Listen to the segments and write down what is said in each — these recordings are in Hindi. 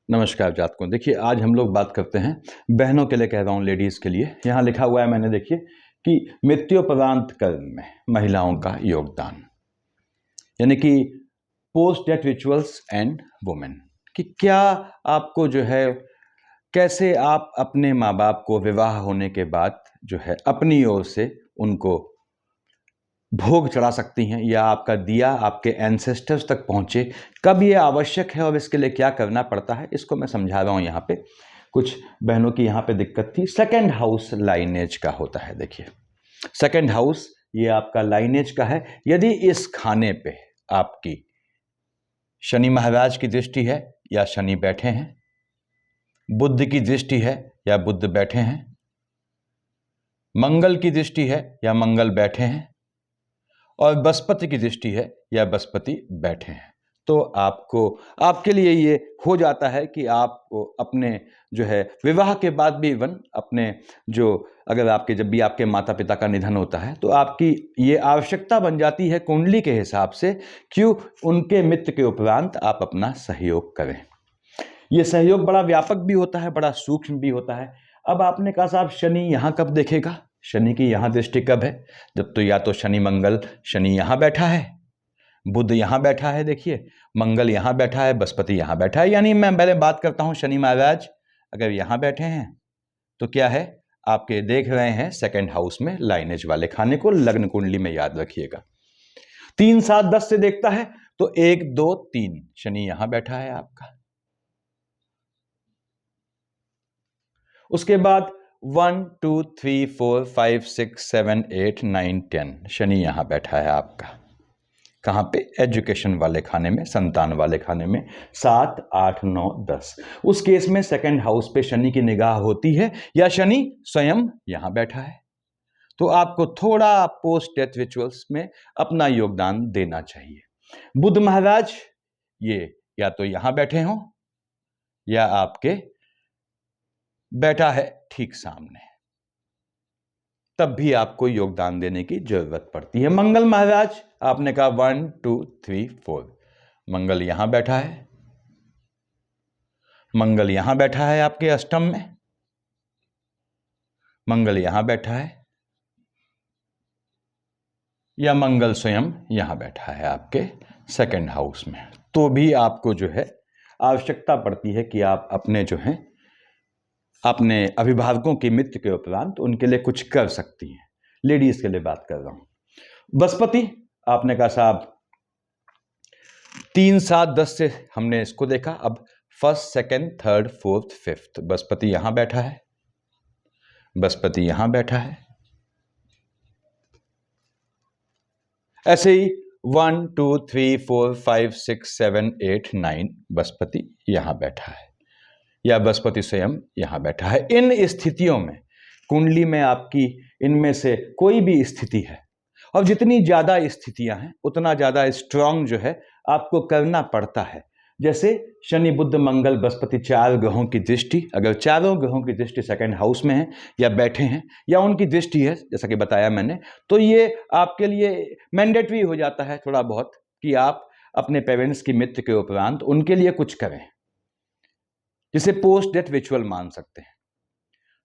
नमस्कार जातकों। देखिए, आज हम लोग बात करते हैं, बहनों के लिए कह रहा हूँ, लेडीज़ के लिए। यहाँ लिखा हुआ है, मैंने देखिए कि मृत्युपरांत कर्म में महिलाओं का योगदान, यानी कि post death rituals and women, कि क्या आपको जो है, कैसे आप अपने माँ बाप को विवाह होने के बाद जो है अपनी ओर से उनको भोग चढ़ा सकती हैं, या आपका दिया आपके एंसेस्टर्स तक पहुँचे, कब ये आवश्यक है और इसके लिए क्या करना पड़ता है, इसको मैं समझा रहा हूँ। यहाँ पे कुछ बहनों की यहाँ पे दिक्कत थी। सेकंड हाउस लाइनेज का होता है। देखिए, सेकंड हाउस ये आपका लाइनेज का है। यदि इस खाने पे आपकी शनि महाराज की दृष्टि है या शनि बैठे हैं, बुध की दृष्टि है या बुध बैठे हैं, मंगल की दृष्टि है या मंगल बैठे हैं, और बृहस्पति की दृष्टि है या बृहस्पति बैठे हैं, तो आपको, आपके लिए ये हो जाता है कि आप अपने जो है विवाह के बाद भी, इवन अपने जो, अगर आपके जब भी आपके माता पिता का निधन होता है तो आपकी ये आवश्यकता बन जाती है कुंडली के हिसाब से, क्यों उनके मृत्यु के उपरांत आप अपना सहयोग करें। ये सहयोग बड़ा व्यापक भी होता है, बड़ा सूक्ष्म भी होता है। अब आपने कहा साहब शनि यहाँ कब देखेगा, शनि की यहाँ दृष्टि कब है? जब तो या तो शनि मंगल, शनि यहाँ बैठा है, बुध यहाँ बैठा है, देखिए मंगल यहाँ बैठा है, बृहस्पति यहाँ बैठा है। यानी मैं पहले बात करता हूँ, शनि महाराज अगर यहाँ बैठे हैं तो क्या है, आपके देख रहे हैं सेकंड हाउस में लाइनेज वाले खाने को। लग्न कुंडली में याद रखिएगा, 3 7 10 से देखता है तो 1 2 3 शनि यहां बैठा है आपका। उसके बाद 1 2 3 4 5 6 7 8 9 10 शनि यहां बैठा है आपका। कहां पे? एजुकेशन वाले खाने में, संतान वाले खाने में। 7 8 9 10, उस केस में सेकंड हाउस पे शनि की निगाह होती है या शनि स्वयं यहां बैठा है, तो आपको थोड़ा पोस्ट डेथ रिचुअल्स में अपना योगदान देना चाहिए। बुध महाराज ये या तो यहां बैठे हों या आपके बैठा है ठीक सामने, तब भी आपको योगदान देने की जरूरत पड़ती है। मंगल महाराज, आपने कहा 1 2 3 4, मंगल यहां बैठा है, मंगल यहां बैठा है आपके अष्टम में, मंगल यहां बैठा है, या मंगल स्वयं यहां बैठा है आपके सेकंड हाउस में, तो भी आपको जो है आवश्यकता पड़ती है कि आप अपने जो है अपने अभिभावकों की मृत्यु के उपरांत उनके लिए कुछ कर सकती हैं। लेडीज के लिए बात कर रहा हूं। बृहस्पति, आपने कहा साहब 3 7 10 से हमने इसको देखा, अब first second third fourth fifth, Brihaspati यहां बैठा है, बृहस्पति यहां बैठा है, ऐसे ही 1 2 3 4 5 6 7 8 9 बृहस्पति यहां बैठा है या बृहस्पति स्वयं यहां बैठा है। इन स्थितियों में कुंडली में आपकी इनमें से कोई भी स्थिति है, और जितनी ज्यादा स्थितियां हैं उतना ज्यादा स्ट्रांग जो है आपको करना पड़ता है। जैसे शनि बुध मंगल बृहस्पति 4 ग्रहों की दृष्टि, अगर चारों ग्रहों की दृष्टि सेकंड हाउस में है या बैठे हैं या उनकी दृष्टि है, जैसा कि बताया मैंने, तो ये आपके लिए मैंडेटरी हो जाता है थोड़ा बहुत कि आप अपने पेरेंट्स की मृत्यु के उपरांत उनके लिए कुछ करें, जिसे पोस्ट डेथ रिचुअल मान सकते हैं।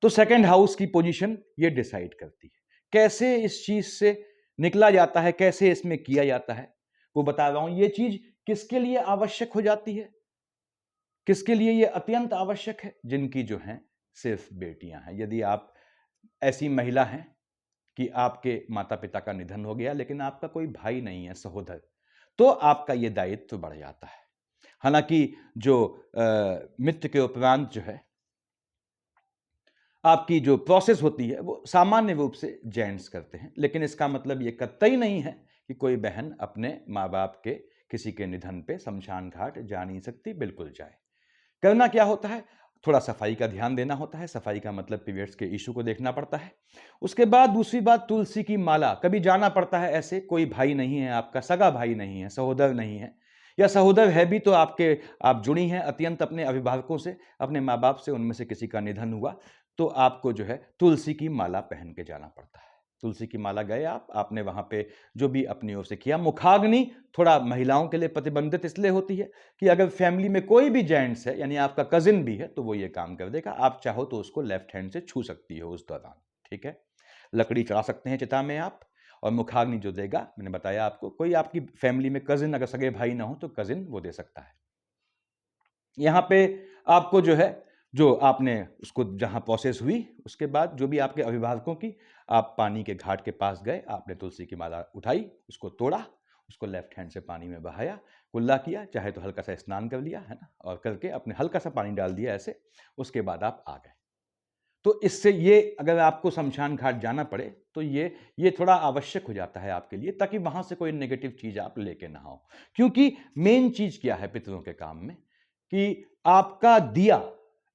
तो सेकंड हाउस की पोजीशन ये डिसाइड करती है कैसे इस चीज से निकला जाता है, कैसे इसमें किया जाता है, वो बता रहा हूं। ये चीज किसके लिए आवश्यक हो जाती है, किसके लिए ये अत्यंत आवश्यक है? जिनकी जो है सिर्फ बेटियां हैं। यदि आप ऐसी महिला हैं कि आपके माता पिता का निधन हो गया लेकिन आपका कोई भाई नहीं है, सहोदर, तो आपका ये दायित्व बढ़ जाता है। हालांकि जो मृत्यु के उपरांत जो है आपकी जो प्रोसेस होती है वो सामान्य रूप से जेंट्स करते हैं, लेकिन इसका मतलब ये कतई नहीं है कि कोई बहन अपने माँ बाप के किसी के निधन पे शमशान घाट जा नहीं सकती। बिल्कुल जाए। करना क्या होता है, थोड़ा सफाई का ध्यान देना होता है। सफाई का मतलब पीरियड्स के इशू को देखना पड़ता है। उसके बाद दूसरी बात, तुलसी की माला, कभी जाना पड़ता है। ऐसे कोई भाई नहीं है आपका, सगा भाई नहीं है, सहोदर नहीं है, या सहोदर है भी तो आपके, आप जुड़ी हैं अत्यंत अपने अभिभावकों से, अपने माँ बाप से, उनमें से किसी का निधन हुआ तो आपको जो है तुलसी की माला पहन के जाना पड़ता है। तुलसी की माला गए आपने वहां पे जो भी अपनी ओर से किया। मुखाग्नि थोड़ा महिलाओं के लिए प्रतिबंधित इसलिए होती है कि अगर फैमिली में कोई भी जेंट्स है, यानी आपका कजिन भी है, तो वो ये काम कर देगा। आप चाहो तो उसको लेफ्ट हैंड से छू सकती हो उस दौरान, ठीक है। लकड़ी चढ़ा सकते हैं चिता में आप, और मुखाग्नि जो देगा, मैंने बताया आपको, कोई आपकी फैमिली में कजिन, अगर सगे भाई ना हो तो कजिन वो दे सकता है। यहां पे आपको जो है, जो आपने उसको जहां प्रोसेस हुई, उसके बाद जो भी आपके अभिभावकों की, आप पानी के घाट के पास गए, आपने तुलसी की माला उठाई, उसको तोड़ा, उसको लेफ्ट हैंड से पानी में बहाया, कुल्ला किया, चाहे तो हल्का सा स्नान कर लिया है ना, और करके अपने हल्का सा पानी डाल दिया ऐसे, उसके बाद आप आ गए। तो इससे ये, अगर आपको शमशान घाट जाना पड़े तो ये थोड़ा आवश्यक हो जाता है आपके लिए, ताकि वहां से कोई नेगेटिव चीज आप लेके ना आओ। क्योंकि मेन चीज क्या है पितरों के काम में, कि आपका दिया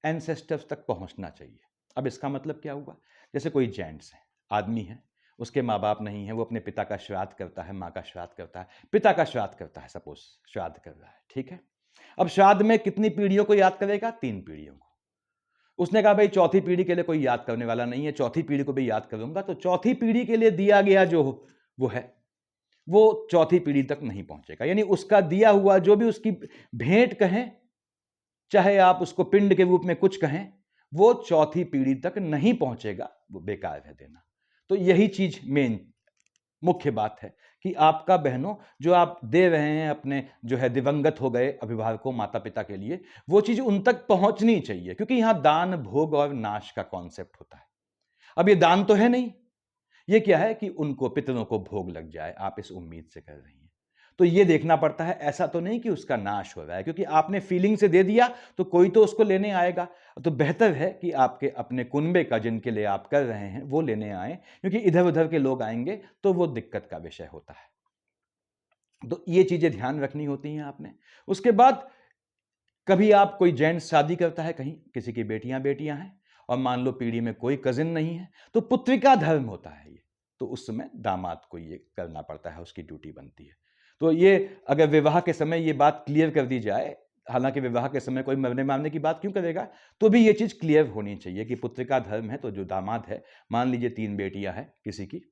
एंसेस्टर्स तक पहुंचना चाहिए। अब इसका मतलब क्या हुआ, जैसे कोई जेंट्स है, आदमी है, उसके माँ बाप नहीं है, वो अपने पिता का श्राद्ध करता है, माँ का श्राद्ध करता है, पिता का श्राद्ध करता है, सपोज श्राद्ध कर रहा है, ठीक है। अब श्राद्ध में कितनी पीढ़ियों को याद करेगा, 3 पीढ़ियों को। उसने कहा भाई चौथी पीढ़ी के लिए कोई याद करने वाला नहीं है, चौथी पीढ़ी को भी याद करूंगा, तो चौथी पीढ़ी के लिए दिया गया जो वो है, वो चौथी पीढ़ी तक नहीं पहुंचेगा। यानी उसका दिया हुआ जो भी उसकी भेंट कहें, चाहे आप उसको पिंड के रूप में कुछ कहें, वो चौथी पीढ़ी तक नहीं पहुंचेगा, वो बेकार है देना। तो यही चीज मेन मुख्य बात है कि आपका बहनों जो आप दे रहे हैं अपने जो है दिवंगत हो गए अभिभावकों, माता पिता के लिए, वो चीज उन तक पहुंचनी चाहिए। क्योंकि यहां दान, भोग और नाश का कॉन्सेप्ट होता है। अब ये दान तो है नहीं, ये क्या है कि उनको, पितरों को भोग लग जाए, आप इस उम्मीद से कर रही हैं। तो ये देखना पड़ता है, ऐसा तो नहीं कि उसका नाश हो रहा है, क्योंकि आपने फीलिंग से दे दिया तो कोई तो उसको लेने आएगा। तो बेहतर है कि आपके अपने कुनबे का, जिनके लिए आप कर रहे हैं, वो लेने आए, क्योंकि इधर उधर के लोग आएंगे तो वो दिक्कत का विषय होता है। तो ये चीजें ध्यान रखनी होती हैं आपने। उसके बाद कभी आप, कोई जेंट्स शादी करता है कहीं, किसी की बेटियां हैं, और मान लो पीढ़ी में कोई कजिन नहीं है, तो पुत्रिका धर्म होता है ये। तो उस समय दामाद को ये करना पड़ता है, उसकी ड्यूटी बनती है। तो ये अगर विवाह के समय ये बात क्लियर कर दी जाए, हालांकि विवाह के समय कोई मरने मारने की बात क्यों करेगा, तो भी ये चीज क्लियर होनी चाहिए कि पुत्रिका धर्म है। तो जो दामाद है, मान लीजिए 3 बेटियां हैं किसी की,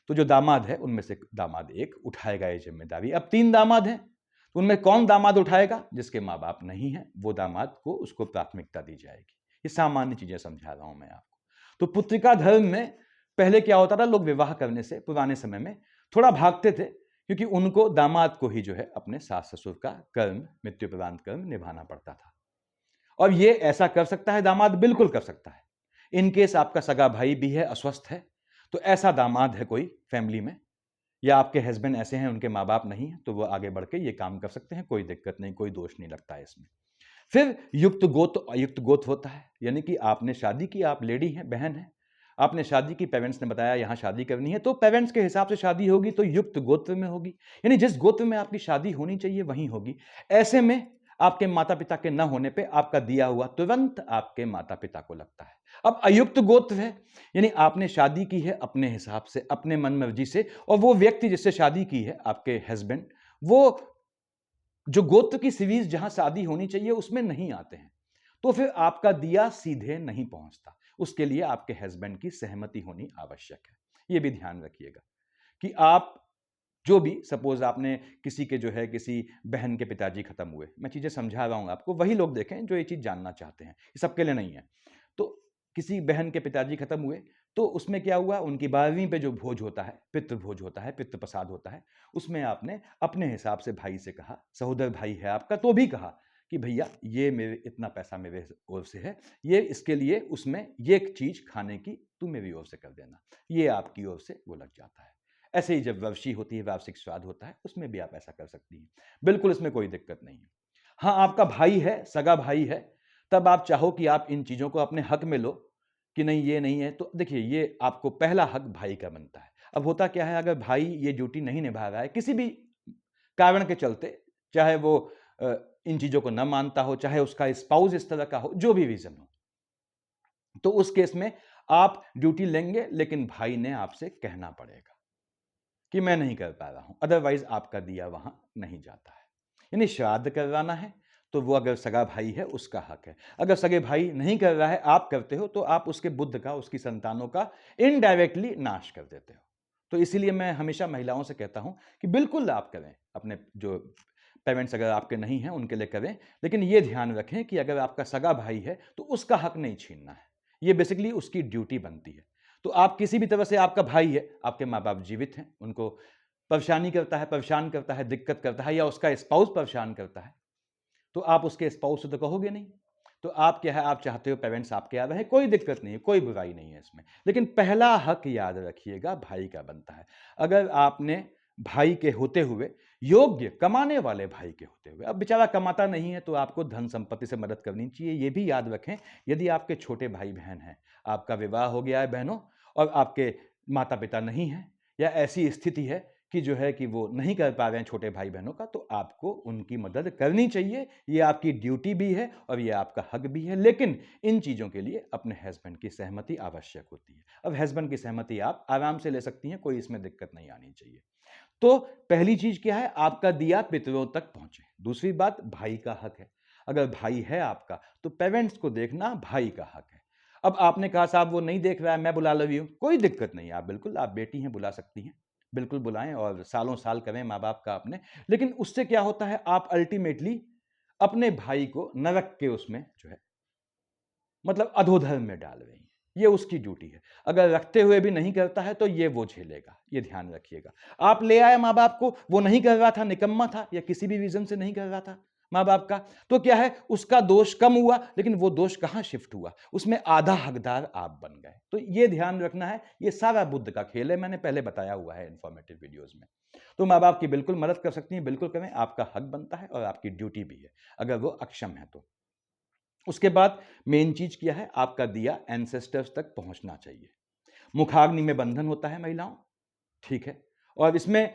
तो जो दामाद है उनमें से दामाद एक उठाएगा ये जिम्मेदारी। अब 3 दामाद हैं, तो उनमें कौन दामाद उठाएगा, जिसके माँ बाप नहीं है, वो दामाद को, उसको प्राथमिकता दी जाएगी। ये सामान्य चीजें समझा रहा हूं मैं आपको। तो पुत्रिका धर्म में पहले क्या होता था, लोग विवाह करने से पुराने समय में थोड़ा भागते थे, क्योंकि उनको दामाद को ही जो है अपने सास ससुर का कर्म, मृत्युपरांत कर्म निभाना पड़ता था। और ये ऐसा कर सकता है दामाद, बिल्कुल कर सकता है। इनकेस आपका सगा भाई भी है, अस्वस्थ है, तो ऐसा दामाद है कोई फैमिली में, या आपके हस्बैंड ऐसे हैं, उनके माँ बाप नहीं है, तो वो आगे बढ़ के ये काम कर सकते हैं, कोई दिक्कत नहीं, कोई दोष नहीं लगता है इसमें। फिर युक्त गोत्र, अयुक्त गोत्र होता है, यानी कि आपने शादी की, आप लेडी हैं, बहन है, आपने शादी की, पेरेंट्स ने बताया यहां शादी करनी है, तो पेरेंट्स के हिसाब से शादी होगी, तो युक्त गोत्र में होगी, यानी जिस गोत्र में आपकी शादी होनी चाहिए वहीं होगी। ऐसे में आपके माता पिता के न होने पे आपका दिया हुआ तुरंत आपके माता पिता को लगता है। अब अयुक्त गोत्र है, यानी आपने शादी की है अपने हिसाब से, अपने मन मर्जी से, और वो व्यक्ति जिससे शादी की है, आपके हस्बैंड, वो जो गोत्र की सीरीज जहां शादी होनी चाहिए उसमें नहीं आते हैं, तो फिर आपका दिया सीधे नहीं पहुंचता। उसके लिए आपके हस्बैंड की सहमति होनी आवश्यक है। यह भी ध्यान रखिएगा कि आप जो भी, सपोज आपने किसी के जो है, किसी बहन के पिताजी खत्म हुए, मैं चीजें समझा रहा हूं आपको, वही लोग देखें जो ये चीज जानना चाहते हैं, ये सबके लिए नहीं है। तो किसी बहन के पिताजी खत्म हुए, तो उसमें क्या हुआ, उनकी 12वीं पे जो भोज होता है, पितृ भोज होता है, पितृ प्रसाद होता है, उसमें आपने अपने हिसाब से भाई से कहा, सहोदर भाई है आपका, तो भी कहा कि भैया ये मेरे, इतना पैसा मेरे ओर से है, ये इसके लिए, उसमें ये चीज खाने की तू मेरी ओर से कर देना, ये आपकी ओर से वो लग जाता है। ऐसे ही जब वर्षी होती है, वार्षिक श्राद्ध होता है, उसमें भी आप ऐसा कर सकती हैं, बिल्कुल इसमें कोई दिक्कत नहीं है। हाँ, आपका भाई है, सगा भाई है, तब आप चाहो कि आप इन चीजों को अपने हक में लो, कि नहीं ये नहीं है, तो देखिए ये आपको पहला हक भाई का बनता है। अब होता क्या है, अगर भाई ये ड्यूटी नहीं निभा रहा है किसी भी कारण के चलते, चाहे वो इन चीजों को न मानता हो, चाहे उसका स्पाउस इस तरह का हो, जो भी रीजन हो, तो उस केस में आप ड्यूटी लेंगे, लेकिन भाई ने आपसे कहना पड़ेगा कि मैं नहीं कर पा रहा हूं, अदरवाइज आपका दिया वहां नहीं जाता है। यानी श्राद्ध करवाना है तो वो अगर सगा भाई है उसका हक है। अगर सगे भाई नहीं कर रहा है, आप करते हो, तो आप उसके बुद्ध का, उसकी संतानों का इनडायरेक्टली नाश कर देते हो। तो इसीलिए मैं हमेशा महिलाओं से कहता हूं कि बिल्कुल आप करें, अपने जो पेरेंट्स अगर आपके नहीं हैं उनके लिए करें, लेकिन ये ध्यान रखें कि अगर आपका सगा भाई है तो उसका हक नहीं छीनना है। ये बेसिकली उसकी ड्यूटी बनती है। तो आप किसी भी तरह से, आपका भाई है, आपके माँ बाप जीवित हैं, उनको परेशान करता है, दिक्कत करता है, या उसका स्पाउस परेशान करता है, तो आप उसके स्पाउस से तो कहोगे नहीं। तो आप क्या है, आप चाहते हो पेरेंट्स आपके यहाँ रहे, कोई दिक्कत नहीं है, कोई बुराई नहीं है इसमें, लेकिन पहला हक याद रखिएगा भाई का बनता है। अगर आपने भाई के होते हुए, योग्य कमाने वाले भाई के होते हुए, अब बेचारा कमाता नहीं है तो आपको धन संपत्ति से मदद करनी चाहिए। ये भी याद रखें, यदि आपके छोटे भाई बहन हैं, आपका विवाह हो गया है बहनों, और आपके माता पिता नहीं हैं, या ऐसी स्थिति है कि जो है कि वो नहीं कर पा रहे हैं छोटे भाई बहनों का, तो आपको उनकी मदद करनी चाहिए। ये आपकी ड्यूटी भी है और ये आपका हक भी है, लेकिन इन चीज़ों के लिए अपने हस्बैंड की सहमति आवश्यक होती है। अब हस्बैंड की सहमति आप आराम से ले सकती हैं, कोई इसमें दिक्कत नहीं आनी चाहिए। तो पहली चीज क्या है, आपका दिया पितरों तक पहुंचे। दूसरी बात, भाई का हक है। अगर भाई है आपका तो पेरेंट्स को देखना भाई का हक है। अब आपने कहा साहब वो नहीं देख रहा है, मैं बुला रही हूं, कोई दिक्कत नहीं, आप बिल्कुल, आप बेटी हैं, बुला सकती हैं, बिल्कुल बुलाएं, और सालों साल करें माँ बाप का अपने। लेकिन उससे क्या होता है, आप अल्टीमेटली अपने भाई को नरक के उसमें जो है, मतलब अधोधर्म में डाल रही हैं। ये उसकी ड्यूटी है। अगर रखते हुए भी नहीं करता है तो ये वो झेलेगा, ये ध्यान रखिएगा। आप ले आए माँ बाप को, वो नहीं कर रहा था, निकम्मा था, या किसी भी रीजन से नहीं कर रहा था माँ बाप का, तो क्या है, उसका दोष कम हुआ, लेकिन वो दोष कहां शिफ्ट हुआ, उसमें आधा हकदार आप बन गए। तो ये ध्यान रखना है, ये सारा बुद्ध का खेल है, मैंने पहले बताया हुआ है इंफॉर्मेटिव वीडियोज में। तो माँ बाप की बिल्कुल मदद कर सकती हैं, बिल्कुल करें, आपका हक बनता है और आपकी ड्यूटी भी है, अगर वो अक्षम है तो। उसके बाद मेन चीज क्या है, आपका दिया एंसेस्टर्स तक पहुंचना चाहिए। मुखाग्नि में बंधन होता है महिलाओं, ठीक है, और इसमें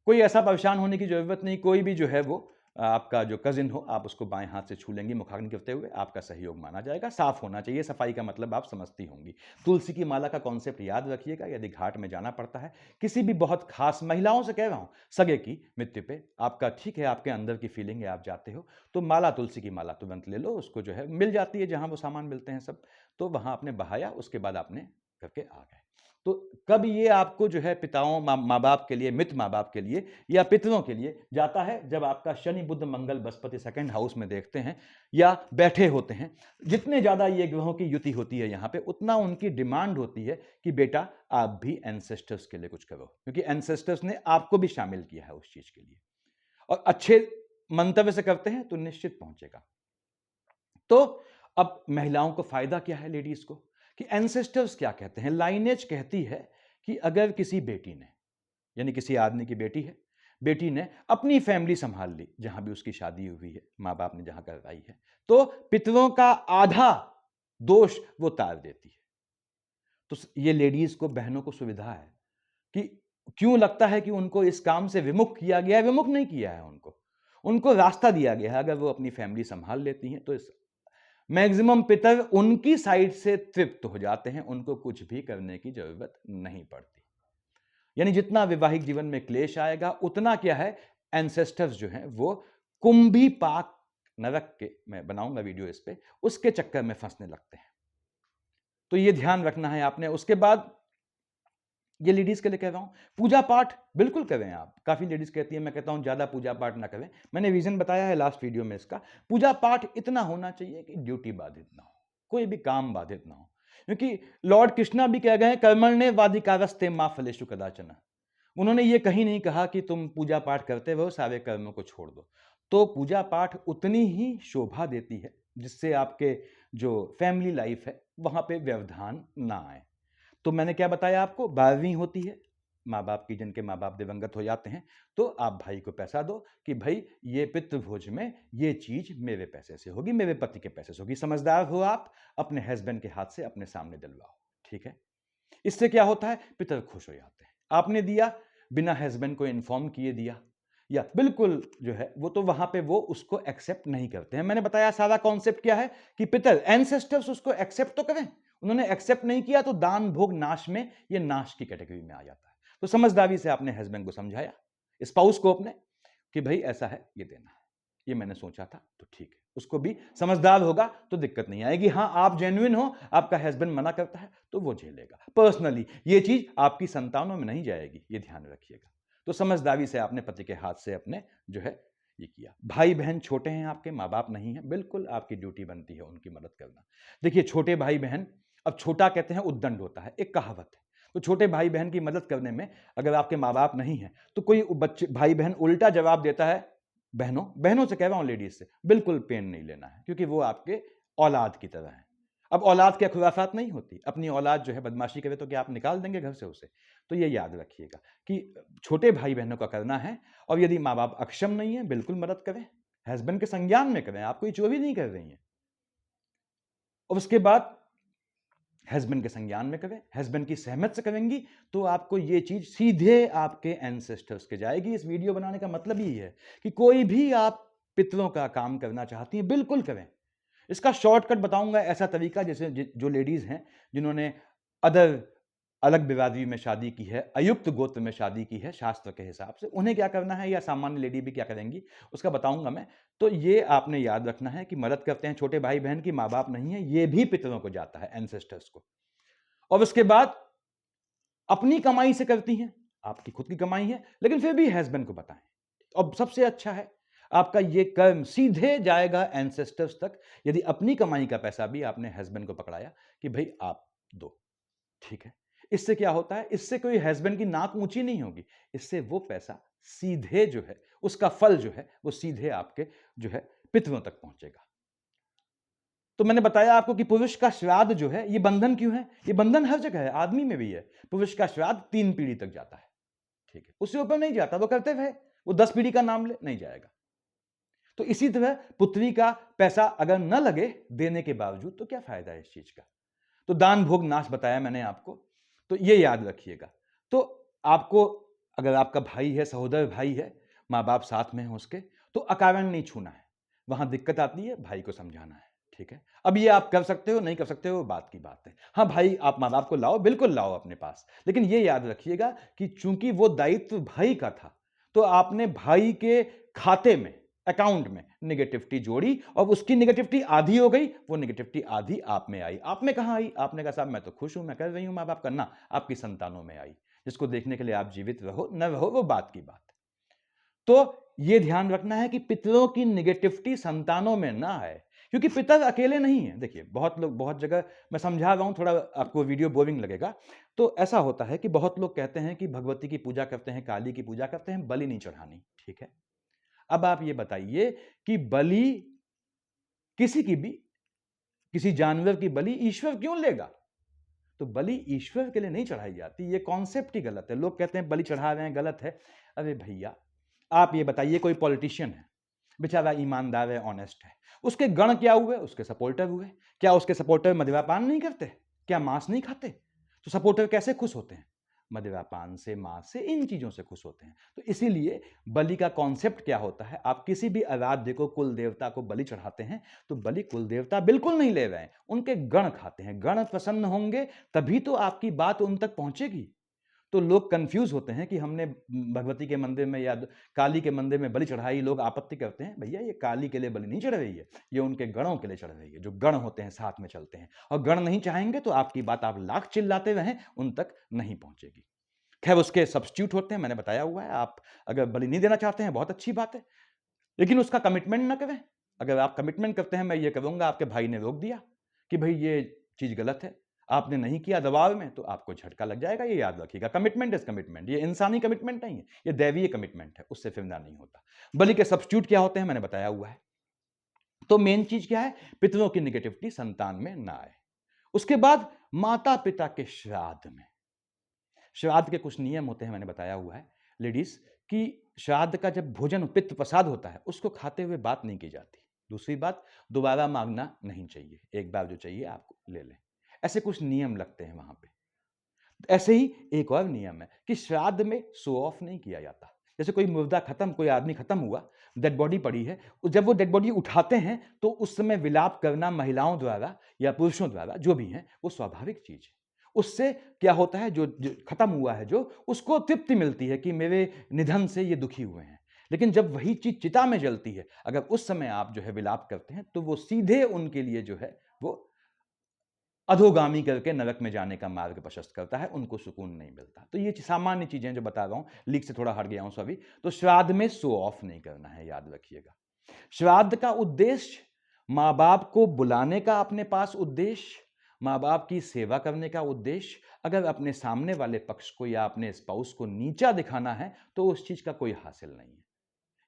कोई ऐसा परेशान होने की जरूरत नहीं। कोई भी जो है वो आपका जो कजिन हो, आप उसको बाएं हाथ से छू लेंगे मुखाग्नि करते हुए, आपका सहयोग माना जाएगा। साफ होना चाहिए, सफाई का मतलब आप समझती होंगी। तुलसी की माला का कॉन्सेप्ट याद रखिएगा। यदि घाट में जाना पड़ता है, किसी भी बहुत खास, महिलाओं से कह रहा हूं, सगे की मृत्यु पे, आपका ठीक है, आपके अंदर की फीलिंग है, आप जाते हो, तो माला, तुलसी की माला तुरंत ले लो, उसको जो है मिल जाती है जहां वो सामान मिलते हैं सब, तो वहां आपने बहाया, उसके बाद आपने करके आ गए। तो कब ये आपको जो है पिताओं, माँ बाप के लिए, मृत माँ बाप के लिए या पितरों के लिए जाता है, जब आपका शनि बुध मंगल बृहस्पति सेकंड हाउस में देखते हैं या बैठे होते हैं। जितने ज्यादा ये ग्रहों की युति होती है यहाँ पे, उतना उनकी डिमांड होती है कि बेटा आप भी एंसेस्टर्स के लिए कुछ करो, क्योंकि एंसेस्टर्स ने आपको भी शामिल किया है उस चीज के लिए, और अच्छे मंतव्य से करते हैं तो निश्चित पहुंचेगा। तो अब महिलाओं को फायदा क्या है, लेडीज को, कि एंसेस्टर्स क्या कहते हैं, लाइनेज कहती है कि अगर किसी बेटी ने, यानी किसी आदमी की बेटी है, बेटी ने अपनी फैमिली संभाल ली, जहां भी उसकी शादी हुई है, माँ बाप ने जहां करवाई है, तो पितरों का आधा दोष वो तार देती है। तो ये लेडीज को, बहनों को सुविधा है कि क्यों लगता है कि उनको इस काम से विमुख किया गया है, विमुख नहीं किया है, उनको उनको रास्ता दिया गया है। अगर वो अपनी फैमिली संभाल लेती हैं तो इस मैक्सिमम पितर उनकी साइड से तृप्त हो जाते हैं, उनको कुछ भी करने की जरूरत नहीं पड़ती। यानी जितना वैवाहिक जीवन में क्लेश आएगा, उतना क्या है, एंसेस्टर्स जो हैं वो कुंभी पाक नरक के, मैं बनाऊंगा वीडियो इस पे, उसके चक्कर में फंसने लगते हैं। तो ये ध्यान रखना है आपने। उसके बाद ये लेडीज के लिए कह रहा हूं, पूजा पाठ बिल्कुल करें आप। काफी लेडीज कहती हैं, मैं कहता हूं ज्यादा पूजा पाठ ना करें, मैंने रीजन बताया है लास्ट वीडियो में इसका। पूजा पाठ इतना होना चाहिए कि ड्यूटी बाधित ना हो, कोई भी काम बाधित ना हो, क्योंकि लॉर्ड कृष्णा भी कह गए हैं, कर्मण्ये वाधिकारस्ते मां फलेषु कदाचन। उन्होंने ये कहीं नहीं कहा कि तुम पूजा पाठ करते रहो, सारे कर्मों को छोड़ दो। तो पूजा पाठ उतनी ही शोभा देती है जिससे आपके जो फैमिली लाइफ है वहां पे व्यवधान ना आए। तो मैंने क्या बताया आपको, 12वीं होती है माँ बाप की, जिनके माँ बाप दिवंगत हो जाते हैं, तो आप भाई को पैसा दो कि भाई ये पितृभोज में ये चीज मेरे पैसे से होगी, मेरे पति के पैसे से होगी। समझदार हो आप, अपने हस्बैंड के हाथ से अपने सामने दिलवाओ, ठीक है। इससे क्या होता है, पितर खुश हो जाते हैं। आपने दिया, बिना हस्बैंड को इन्फॉर्म किए दिया, या बिल्कुल जो है वो, तो वहां पे वो उसको एक्सेप्ट नहीं करते हैं। मैंने बताया सारा कॉन्सेप्ट क्या है कि पितर, एंसेस्टर्स उसको एक्सेप्ट तो करें, उन्होंने एक्सेप्ट नहीं किया तो दान भोग नाश में, ये नाश की कैटेगरी में आ जाता है। तो समझदारी से आपने हस्बैंड को समझाया, स्पाउस को अपने, कि भाई ऐसा है, ये देना है, ये मैंने सोचा था, तो ठीक है। उसको भी समझदार होगा तो दिक्कत नहीं आएगी। हाँ, आप जेन्युइन हो, आपका हस्बैंड मना करता है तो वो झेलेगा। पर्सनली ये चीज आपकी संतानों में नहीं जाएगी, ये ध्यान रखिएगा। तो समझदारी से आपने पति के हाथ से अपने जो है ये किया। भाई बहन छोटे हैं, आपके माँ बाप नहीं है, बिल्कुल आपकी ड्यूटी बनती है उनकी मदद करना। देखिए छोटे भाई बहन, अब छोटा कहते हैं उद्दंड होता है, एक कहावत है। तो छोटे भाई बहन की मदद करने में अगर आपके माँ बाप नहीं है तो कोई बच्चे भाई बहन उल्टा जवाब देता है, बहनों से कह रहा हूं, लेडीज से बिल्कुल पेन नहीं लेना है, क्योंकि वो आपके औलाद की तरह है। अब औलाद क्या खुराफात नहीं होती, अपनी औलाद जो है बदमाशी करे तो क्या आप निकाल देंगे घर से उसे? तो ये याद रखिएगा कि छोटे भाई बहनों का करना है, और यदि माँ बाप अक्षम नहीं है बिल्कुल मदद करें, हस्बैंड के संज्ञान में करें, आप कोई चोरी नहीं कर रही हैं। और उसके बाद हस्बैंड के संज्ञान में करें, हस्बैंड की सहमत से करेंगी तो आपको ये चीज सीधे आपके एंसेस्टर्स के जाएगी। इस वीडियो बनाने का मतलब यही है कि कोई भी आप पितरों का काम करना चाहती हैं बिल्कुल करें। इसका शॉर्टकट बताऊंगा, ऐसा तरीका जैसे जो लेडीज हैं जिन्होंने अलग बिरादरी में शादी की है, अयुक्त गोत्र में शादी की है शास्त्र के हिसाब से, उन्हें क्या करना है, या सामान्य लेडी भी क्या करेंगी उसका बताऊंगा मैं। तो ये आपने याद रखना है कि मदद करते हैं छोटे भाई बहन की, माँ बाप नहीं है, ये भी पितरों को जाता है, एंसेस्टर्स को। और उसके बाद अपनी कमाई से करती हैं, आपकी खुद की कमाई है लेकिन फिर भी हस्बैंड को बताएं। अब सबसे अच्छा है आपका ये कर्म सीधे जाएगा एंसेस्टर्स तक, यदि अपनी कमाई का पैसा भी आपने हस्बैंड को पकड़ाया कि भाई आप दो, ठीक है। इससे क्या होता है, इससे कोई हस्बैंड की नाक ऊंची नहीं होगी, इससे वो पैसा सीधे जो है, उसका फल जो है वो सीधे आपके जो है पितरों तक पहुंचेगा। तो मैंने बताया आपको कि पुरुष का श्राद्ध जो है ये बंधन क्यों है, ये बंधन हर जगह है, आदमी में भी है। पुरुष का श्राद्ध 3 पीढ़ी तक जाता है, ठीक है, उससे ऊपर नहीं जाता, वो करते हुए वो 10 पीढ़ी का नाम ले नहीं जाएगा। तो इसी तरह पुत्री का पैसा अगर न लगे देने के बावजूद तो क्या फायदा है इस चीज का। तो दान भोग नाश बताया मैंने आपको, तो ये याद रखिएगा। तो आपको अगर आपका भाई है, सहोदर भाई है, माँ बाप साथ में है उसके, तो अकारण नहीं छूना है। वहां दिक्कत आती है, भाई को समझाना है, ठीक है। अब ये आप कर सकते हो नहीं कर सकते हो बात की बात है। हाँ भाई, आप माँ बाप को लाओ, बिल्कुल लाओ अपने पास, लेकिन ये याद रखिएगा कि चूंकि वो दायित्व भाई का था तो आपने भाई के खाते में, अकाउंट में निगेटिविटी जोड़ी, और उसकी निगेटिविटी आधी हो गई, वो निगेटिविटी आधी आप में आई। आप में कहां आई, आपने कहा साहब मैं तो खुश हूं, मैं कर रही हूं मां बाप करना, आपकी संतानों में आई, जिसको देखने के लिए आप जीवित रहो न रहो वो बात की बात। तो यह ध्यान रखना है कि पितरों की निगेटिविटी संतानों में ना आए, क्योंकि पितर अकेले नहीं है। देखिए बहुत लोग, बहुत जगह मैं समझा रहा हूं, थोड़ा आपको वीडियो बोरिंग लगेगा। तो ऐसा होता है कि बहुत लोग कहते हैं कि भगवती की पूजा करते हैं, काली की पूजा करते हैं, बलि नहीं चढ़ानी, ठीक है। अब आप ये बताइए कि बलि किसी की भी, किसी जानवर की बलि ईश्वर क्यों लेगा? तो बलि ईश्वर के लिए नहीं चढ़ाई जाती, ये कॉन्सेप्ट ही गलत है। लोग कहते हैं बलि चढ़ा रहे हैं, गलत है। अरे भैया आप ये बताइए, कोई पॉलिटिशियन है, बेचारा ईमानदार है, ऑनेस्ट है, उसके गण क्या हुए, उसके सपोर्टर हुए। क्या उसके सपोर्टर मदिरापान नहीं करते? क्या मांस नहीं खाते? तो सपोर्टर कैसे खुश होते हैं? मदिरापान से, मांस से, इन चीजों से खुश होते हैं। तो इसीलिए बलि का कॉन्सेप्ट क्या होता है, आप किसी भी आराध्य को, कुल देवता को बलि चढ़ाते हैं तो बलि कुल देवता बिल्कुल नहीं ले रहे हैं, उनके गण खाते हैं। गण प्रसन्न होंगे तभी तो आपकी बात उन तक पहुंचेगी। तो लोग कंफ्यूज होते हैं कि हमने भगवती के मंदिर में या काली के मंदिर में बलि चढ़ाई, लोग आपत्ति करते हैं। भैया ये काली के लिए बलि नहीं चढ़ रही है, ये उनके गणों के लिए चढ़ रही है, जो गण होते हैं साथ में चलते हैं। और गण नहीं चाहेंगे तो आपकी बात आप लाख चिल्लाते रहें, उन तक नहीं पहुंचेगी। खैर उसके सब्स्टिट्यूट होते हैं, मैंने बताया हुआ है। आप अगर बलि नहीं देना चाहते हैं बहुत अच्छी बात है, लेकिन उसका कमिटमेंट ना करें। अगर आप कमिटमेंट करते हैं मैं ये करूंगा, आपके भाई ने रोक दिया कि भाई ये चीज गलत है, आपने नहीं किया दबाव में, तो आपको झटका लग जाएगा। ये याद रखिएगा, कमिटमेंट इज कमिटमेंट। ये इंसानी कमिटमेंट नहीं है, ये दैवीय कमिटमेंट है, उससे फिरना नहीं होता। बलि के सब्स्टिट्यूट क्या होते हैं मैंने बताया हुआ है। तो मेन चीज क्या है, पितरों की निगेटिविटी संतान में ना आए। उसके बाद माता पिता के श्राद्ध में, श्राद्ध के कुछ नियम होते हैं, मैंने बताया हुआ है लेडीज, कि श्राद्ध का जब भोजन पित्त प्रसाद होता है उसको खाते हुए बात नहीं की जाती। दूसरी बात, दोबारा मांगना नहीं चाहिए, एक बार जो चाहिए आपको ले लें। ऐसे कुछ नियम लगते हैं वहां पे। ऐसे ही एक और नियम है कि श्राद्ध में शो ऑफ नहीं किया जाता। जैसे कोई मुर्दा खत्म, कोई आदमी खत्म हुआ, डेड बॉडी पड़ी है, जब वो डेड बॉडी उठाते हैं तो उस समय विलाप करना महिलाओं द्वारा या पुरुषों द्वारा, जो भी हैं, वो स्वाभाविक चीज है। उससे क्या होता है, जो खत्म हुआ है, जो उसको तृप्ति मिलती है कि मेरे निधन से ये दुखी हुए हैं। लेकिन जब वही चीज चिता में जलती है, अगर उस समय आप जो है विलाप करते हैं, तो वो सीधे उनके लिए जो है वो अधोगामी करके नरक में जाने का मार्ग प्रशस्त करता है, उनको सुकून नहीं मिलता। तो ये सामान्य चीजें जो बता रहा हूं, लीक से थोड़ा हट गया हूं सभी। तो श्राद्ध में शो ऑफ नहीं करना है, याद रखिएगा। श्राद्ध का उद्देश्य माँ बाप को बुलाने का, अपने पास उद्देश्य माँ बाप की सेवा करने का उद्देश्य, अगर अपने सामने वाले पक्ष को या अपने स्पाउस को नीचा दिखाना है तो उस चीज का कोई हासिल नहीं है।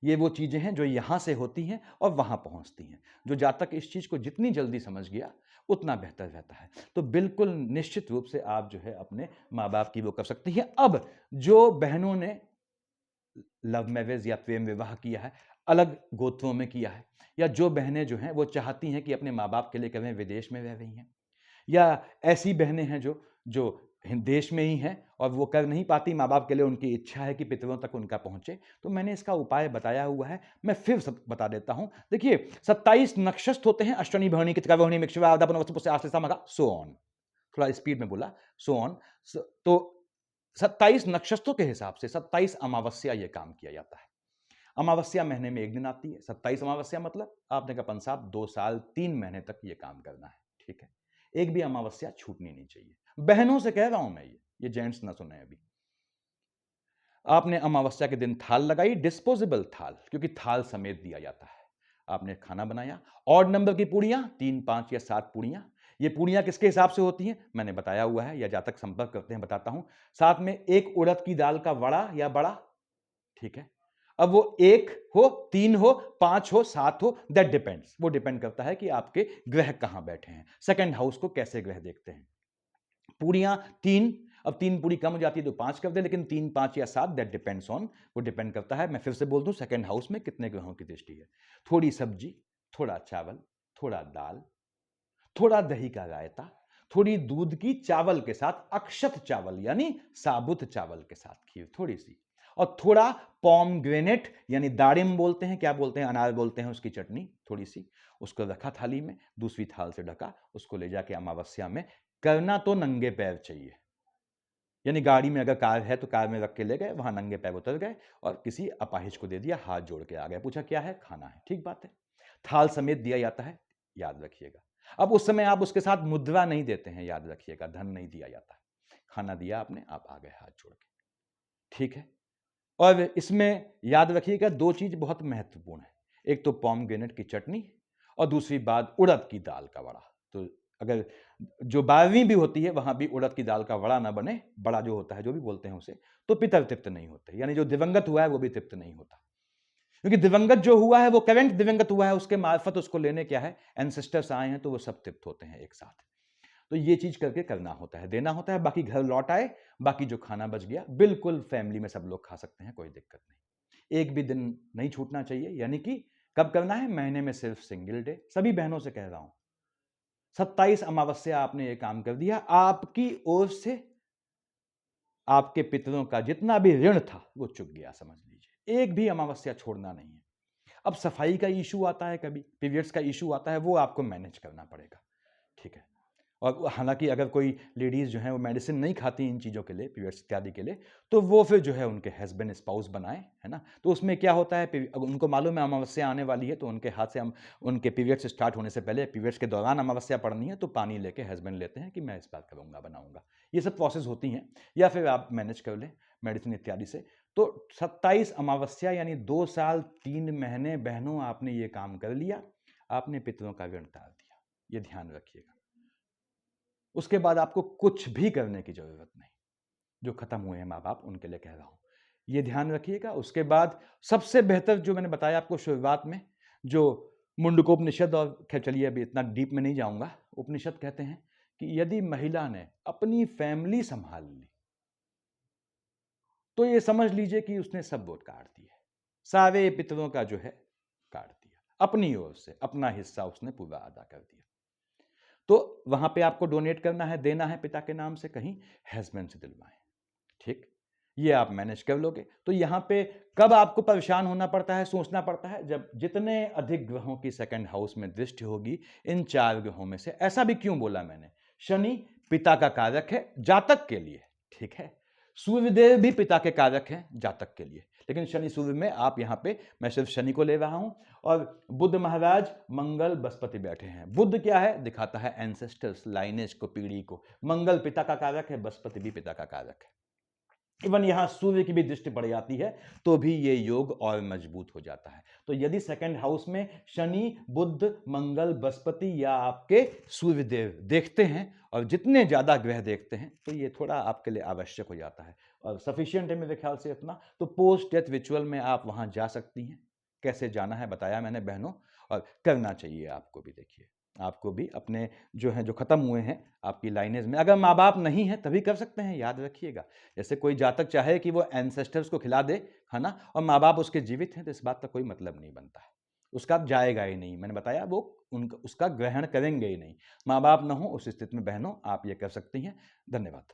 ये वो चीजें हैं जो यहां से होती हैं और वहां पहुंचती हैं। जो जातक इस चीज को जितनी जल्दी समझ गया उतना बेहतर रहता है। तो बिल्कुल निश्चित रूप से आप जो है अपने माँ बाप की वो कर सकती हैं। अब जो बहनों ने लव मैरिज या प्रेम विवाह किया है, अलग गोत्रों में किया है, या जो बहनें जो हैं वो चाहती हैं कि अपने माँ बाप के लिए करें, विदेश में रह रही हैं, या ऐसी बहनें हैं जो जो देश में ही हैं और वो कर नहीं पाती, माँ बाप के लिए उनकी इच्छा है कि पितरों तक उनका पहुंचे, तो मैंने इसका उपाय बताया हुआ है। मैं फिर बता देता हूं। देखिए 27 नक्षत्र होते हैं, अश्विनी भरणी कृतिका रोहिणी मृगशिरा आद्रा पुनर्वसु पुष्य आश्लेषा मघा, सो ऑन। थोड़ा स्पीड में बोला, सो ऑन। तो 27 नक्षत्रों के हिसाब से 27 अमावस्या ये काम किया जाता है। अमावस्या महीने में एक दिन आती है। 27 अमावस्या मतलब आपने कहा पंत साहब 2 साल 3 महीने तक ये काम करना है, ठीक है। एक भी अमावस्या छूटनी नहीं चाहिए। बहनों से कह रहा हूं मैं, ये जेंट्स ना सुने अभी। आपने अमावस्या के दिन थाल लगाई, डिस्पोजेबल थाल, क्योंकि थाल समेत दिया जाता है। आपने खाना बनाया, ऑड नंबर की पूड़ियां, 3, 5 या 7 पूड़ियां। ये पूड़ियां किसके हिसाब से होती हैं मैंने बताया हुआ है, या जातक संपर्क करते हैं बताता हूं। साथ में एक उड़द की दाल का वड़ा या बड़ा, ठीक है। अब वो 1 हो, 3 हो, 5 हो, 7 हो, दैट डिपेंड्स। वो डिपेंड करता है कि आपके ग्रह कहां बैठे हैं, सेकंड हाउस को कैसे ग्रह देखते हैं। पूड़ियां 3, अब 3 पूड़ी कम हो जाती है तो 5 कर दे, लेकिन 3, 5 या 7 दैट डिपेंड्स ऑन, वो डिपेंड करता है। मैं फिर से बोल दूं, सेकंड हाउस में कितने ग्रहों की दृष्टि है। थोड़ी सब्जी, थोड़ा चावल, थोड़ा दाल, थोड़ा दही का रायता, थोड़ी दूध की चावल के साथ, अक्षत चावल यानी साबुत चावल के साथ खीर थोड़ी सी, और थोड़ा पॉमग्रेनेट यानी दारिम बोलते हैं, क्या बोलते हैं, अनार बोलते हैं, उसकी चटनी थोड़ी सी, उसको रखा थाली में, दूसरी थाल से ढका, उसको ले जाके अमावस्या में करना तो नंगे पैर चाहिए। यानी गाड़ी में अगर कार है तो कार में रख के ले गए, वहां नंगे पैर उतर गए और किसी अपाहिज को दे दिया, हाथ जोड़ के आ गए, पूछा क्या है, खाना है, ठीक बात है। थाल समेत दिया जाता है, याद रखिएगा। अब उस समय आप उसके साथ मुद्रा नहीं देते हैं, याद रखिएगा, धन नहीं दिया जाता। खाना दिया आपने, आप आ गए हाथ जोड़ के, ठीक है। और इसमें याद रखिएगा 2 चीज बहुत महत्वपूर्ण है, एक तो पॉमग्रेनेट की चटनी और दूसरी बात उड़द की दाल का वड़ा। तो अगर जो 12वीं भी होती है वहां भी उड़द की दाल का वड़ा ना बने, बड़ा जो होता है जो भी बोलते हैं उसे, तो पितर तृप्त नहीं होते, यानी जो दिवंगत हुआ है वो भी तृप्त नहीं होता। क्योंकि दिवंगत जो हुआ है वो करंट दिवंगत हुआ है, उसके मार्फत उसको लेने क्या है, एंसेस्टर्स आए हैं, तो वो सब तृप्त होते हैं एक साथ। तो ये चीज करके करना होता है, देना होता है, बाकी घर लौट आए, बाकी जो खाना बच गया बिल्कुल फैमिली में सब लोग खा सकते हैं, कोई दिक्कत नहीं। एक भी दिन नहीं छूटना चाहिए, यानी कि कब करना है, महीने में सिर्फ सिंगल डे। सभी बहनों से कह रहा हूं, 27 अमावस्या आपने ये काम कर दिया, आपकी ओर से आपके पितरों का जितना भी ऋण था वो चुक गया, समझ लीजिए। एक भी अमावस्या छोड़ना नहीं है। अब सफाई का इशू आता है, कभी पीरियड्स का इशू आता है, वो आपको मैनेज करना पड़ेगा, ठीक है। और हालांकि अगर कोई लेडीज जो है वो मेडिसिन नहीं खाती इन चीज़ों के लिए, पीरियड्स इत्यादि के लिए, तो वो फिर जो है उनके हस्बैंड स्पाउस बनाए, है ना। तो उसमें क्या होता है, अगर उनको मालूम है अमावस्या आने वाली है, तो उनके हाथ से हम उनके पीरियड्स स्टार्ट होने से पहले, पीरियड्स के दौरान अमावस्या पड़नी है तो पानी लेके हस्बैंड लेते हैं कि मैं इस बार करूँगा, बनाऊंगा। ये सब प्रोसेस होती हैं, या फिर आप मैनेज कर लें मेडिसिन इत्यादि से। तो 27 अमावस्या यानी 2 साल 3 महीने बहनों आपने ये काम कर लिया, आपने पितरों का ऋण उतार दिया, ये ध्यान रखिएगा। उसके बाद आपको कुछ भी करने की जरूरत नहीं। जो खत्म हुए हैं माँ बाप उनके लिए कह रहा हूं, ये ध्यान रखिएगा। उसके बाद सबसे बेहतर जो मैंने बताया आपको शुरुआत में, जो मुंडकोपनिषद, और खैर चलिए अभी इतना डीप में नहीं जाऊंगा, उपनिषद कहते हैं कि यदि महिला ने अपनी फैमिली संभाल ली तो ये समझ लीजिए कि उसने सब वोट काट दिए, सारे पितरों का जो है काट दिया, अपनी ओर से अपना हिस्सा उसने पूरा अदा कर दिया। तो वहां पे आपको डोनेट करना है, देना है पिता के नाम से, कहीं हस्बैंड से दिलवाएं, ठीक। ये आप मैनेज कर लोगे। तो यहां पे कब आपको परेशान होना पड़ता है, सोचना पड़ता है, जब जितने अधिक ग्रहों की सेकंड हाउस में दृष्टि होगी इन 4 ग्रहों में से। ऐसा भी क्यों बोला मैंने, शनि पिता का कारक है जातक के लिए, ठीक है। सूर्यदेव भी पिता के कारक हैं जातक के लिए, लेकिन शनि सूर्य में आप यहाँ पे मैं सिर्फ शनि को ले रहा हूं, और बुध महाराज, मंगल, बृहस्पति बैठे हैं। बुध क्या है, दिखाता है एंसेस्टर्स, लाइनेज को, पीढ़ी को। मंगल पिता का कारक है, बृहस्पति भी पिता का कारक है। इवन यहां सूर्य की भी दृष्टि पड़ जाती है तो भी ये योग और मजबूत हो जाता है। तो यदि सेकंड हाउस में शनि, बुध, मंगल, बृहस्पति या आपके सूर्यदेव देखते हैं, और जितने ज्यादा ग्रह देखते हैं तो ये थोड़ा आपके लिए आवश्यक हो जाता है, और सफिशियंट है मेरे ख्याल से इतना। तो पोस्ट डेथ रिचुअल में आप वहां जा सकती हैं। कैसे जाना है बताया मैंने बहनों, और करना चाहिए आपको भी। देखिए, आपको भी अपने जो हैं, जो खत्म हुए हैं आपकी लाइनेज में, अगर माँ बाप नहीं है तभी कर सकते हैं, याद रखिएगा। जैसे कोई जातक चाहे कि वो एंसेस्टर्स को खिला दे खाना और माँ बाप उसके जीवित हैं, तो इस बात का कोई मतलब नहीं बनता है, उसका जाएगा ही नहीं। मैंने बताया वो उनका उसका ग्रहण करेंगे ही नहीं। माँ बाप ना हो उस स्थिति में बहनों आप ये कर सकती हैं। धन्यवाद।